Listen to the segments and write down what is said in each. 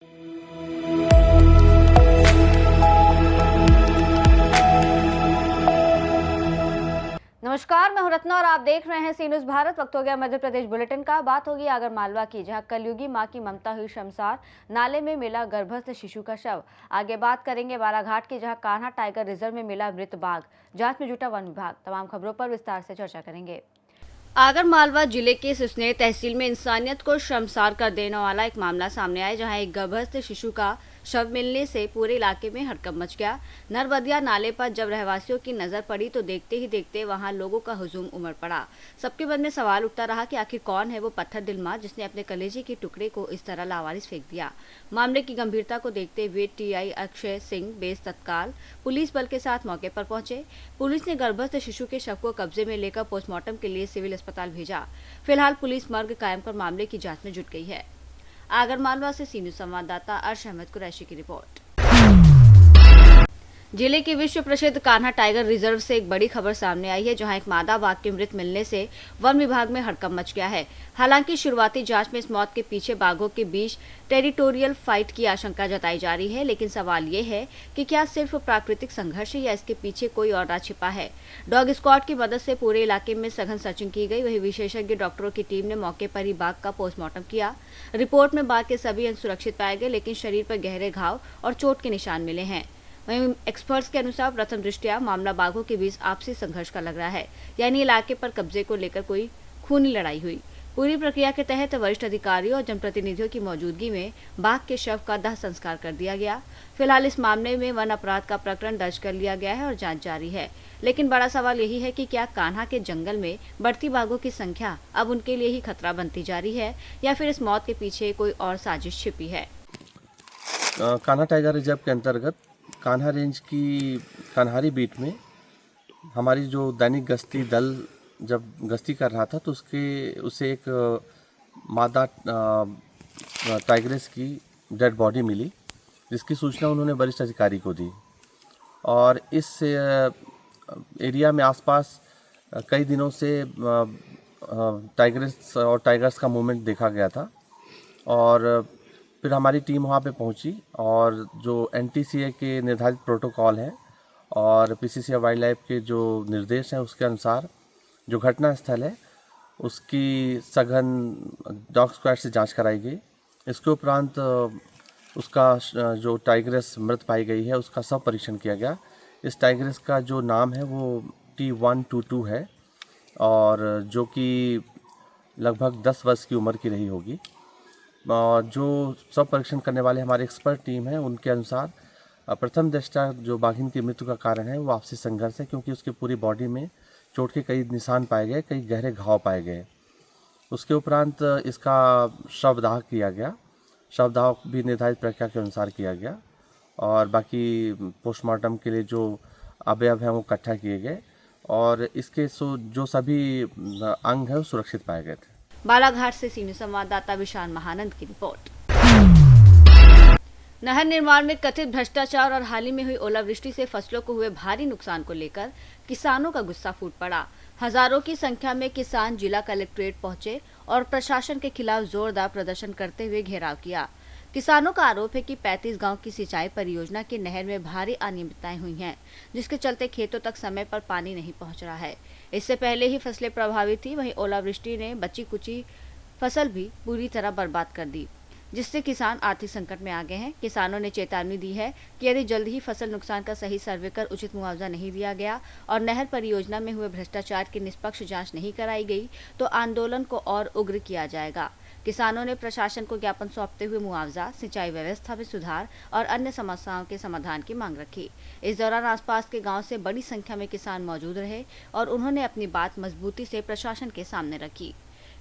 नमस्कार, मैं हूं रत्ना और आप देख रहे हैं सी न्यूज़ भारत। वक्त हो गया मध्य प्रदेश बुलेटिन का। बात होगी आगर मालवा की, जहां कलयुगी मां की ममता हुई शर्मसार। नाले में मिला गर्भस्थ शिशु का शव। आगे बात करेंगे बालाघाट की, जहां कान्हा टाइगर रिजर्व में मिला मृत बाघ। जांच में जुटा वन विभाग। तमाम खबरों पर विस्तार से चर्चा करेंगे। आगर मालवा जिले के सुसनेर तहसील में इंसानियत को शर्मसार कर देने वाला एक मामला सामने आया, जहां एक गर्भस्थ शिशु का शव मिलने से पूरे इलाके में हड़कंप मच गया। नरबदिया नाले पर जब रहवासियों की नजर पड़ी तो देखते ही देखते वहां लोगों का हुजूम उमड़ पड़ा। सबके मन में सवाल उठता रहा कि आखिर कौन है वो पत्थर दिल मां जिसने अपने कलेजे के टुकड़े को इस तरह लावारिस फेंक दिया। मामले की गंभीरता को देखते हुए टीआई अक्षय सिंह बेस तत्काल पुलिस बल के साथ मौके पर पहुंचे। पुलिस ने गर्भस्थ शिशु के शव को कब्जे में लेकर पोस्टमार्टम के लिए सिविल अस्पताल भेजा। फिलहाल पुलिस मर्ग कायम कर मामले की जांच में जुट गई है। आगरमालवा से सी न्यूज़ संवाददाता अर्श अहमद कुरैशी की रिपोर्ट। जिले के विश्व प्रसिद्ध कान्हा टाइगर रिजर्व से एक बड़ी खबर सामने आई है, जहां एक मादा बाघ के मृत मिलने से वन विभाग में हड़कंप मच गया है। हालांकि शुरुआती जांच में इस मौत के पीछे बाघों के बीच टेरिटोरियल फाइट की आशंका जताई जा रही है, लेकिन सवाल ये है कि क्या सिर्फ प्राकृतिक संघर्ष है या इसके पीछे कोई और राज छिपा है। डॉग स्क्वाड की मदद से पूरे इलाके में सघन सर्चिंग की गई। वहीं विशेषज्ञ डॉक्टरों की टीम ने मौके पर ही बाघ का पोस्टमार्टम किया। रिपोर्ट में बाघ के सभी अंग सुरक्षित पाए गए, लेकिन शरीर पर गहरे घाव और चोट के निशान मिले हैं। वहीं एक्सपर्ट्स के अनुसार प्रथम दृष्टया मामला बाघों के बीच आपसी संघर्ष का लग रहा है, यानी इलाके पर कब्जे को लेकर कोई खूनी लड़ाई हुई। पूरी प्रक्रिया के तहत वरिष्ठ अधिकारियों और जनप्रतिनिधियों की मौजूदगी में बाघ के शव का दाह संस्कार कर दिया गया। फिलहाल इस मामले में वन अपराध का प्रकरण दर्ज कर लिया गया है और जांच जारी है। लेकिन बड़ा सवाल यही है कि क्या कान्हा के जंगल में बढ़ती बाघों की संख्या अब उनके लिए ही खतरा बनती जा रही है या फिर इस मौत के पीछे कोई और साजिश छिपी है। कान्हा टाइगर रिजर्व के अंतर्गत कान्हा रेंज की कान्हारी बीट में हमारी जो दैनिक गश्ती दल जब गश्ती कर रहा था तो उसे एक मादा टाइग्रेस की डेड बॉडी मिली, जिसकी सूचना उन्होंने वरिष्ठ अधिकारी को दी। और इस एरिया में आसपास कई दिनों से टाइग्रेस और टाइगर्स का मूवमेंट देखा गया था। और फिर हमारी टीम वहाँ पे पहुँची और जो एनटीसीए के निर्धारित प्रोटोकॉल है और पीसीसीआई वाइल्ड लाइफ के जो निर्देश हैं उसके अनुसार जो घटना स्थल है उसकी सघन डॉग स्क्वाड से जांच कराई गई। इसके उपरांत उसका जो टाइग्रेस मृत पाई गई है उसका सब परीक्षण किया गया। इस टाइग्रेस का जो नाम है वो T122 है और जो कि लगभग 10 वर्ष की उम्र की रही होगी। जो सब परीक्षण करने वाले हमारे एक्सपर्ट टीम है उनके अनुसार प्रथम दृष्टया जो बाघिन की मृत्यु का कारण है वो आपसी संघर्ष है, क्योंकि उसकी पूरी बॉडी में चोट के कई निशान पाए गए, कई गहरे घाव पाए गए। उसके उपरांत इसका शवदाह किया गया। शवदाह भी निर्धारित प्रक्रिया के अनुसार किया गया और बाकी पोस्टमार्टम के लिए जो अवयव हैं वो इकट्ठा किए गए और इसके जो सभी अंग हैं वो सुरक्षित पाए गए थे। बालाघाट से सी न्यूज़ संवाददाता विशाल महानंद की रिपोर्ट। नहर निर्माण में कथित भ्रष्टाचार और हाल ही में हुई ओलावृष्टि से फसलों को हुए भारी नुकसान को लेकर किसानों का गुस्सा फूट पड़ा। हजारों की संख्या में किसान जिला कलेक्ट्रेट पहुंचे और प्रशासन के खिलाफ जोरदार प्रदर्शन करते हुए घेराव किया। किसानों का आरोप है कि 35 गांव की सिंचाई परियोजना की नहर में भारी अनियमितताएं हुई हैं, जिसके चलते खेतों तक समय पर पानी नहीं पहुंच रहा है। इससे पहले ही फसलें प्रभावित थी, वहीं ओलावृष्टि ने बची कुची फसल भी पूरी तरह बर्बाद कर दी, जिससे किसान आर्थिक संकट में आ गए हैं। किसानों ने चेतावनी दी है कि यदि जल्द ही फसल नुकसान का सही सर्वे कर उचित मुआवजा नहीं दिया गया और नहर परियोजना में हुए भ्रष्टाचार की निष्पक्ष जांच नहीं कराई गई तो आंदोलन को और उग्र किया जाएगा। किसानों ने प्रशासन को ज्ञापन सौंपते हुए मुआवजा, सिंचाई व्यवस्था में सुधार और अन्य समस्याओं के समाधान की मांग रखी। इस दौरान आसपास के गांव से बड़ी संख्या में किसान मौजूद रहे और उन्होंने अपनी बात मजबूती से प्रशासन के सामने रखी।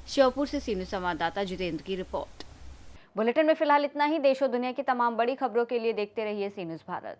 श्योपुर से सी न्यूज़ संवाददाता जितेंद्र की रिपोर्ट। बुलेटिन में फिलहाल इतना ही। देश और दुनिया की तमाम बड़ी खबरों के लिए देखते रहिए सी न्यूज़ भारत।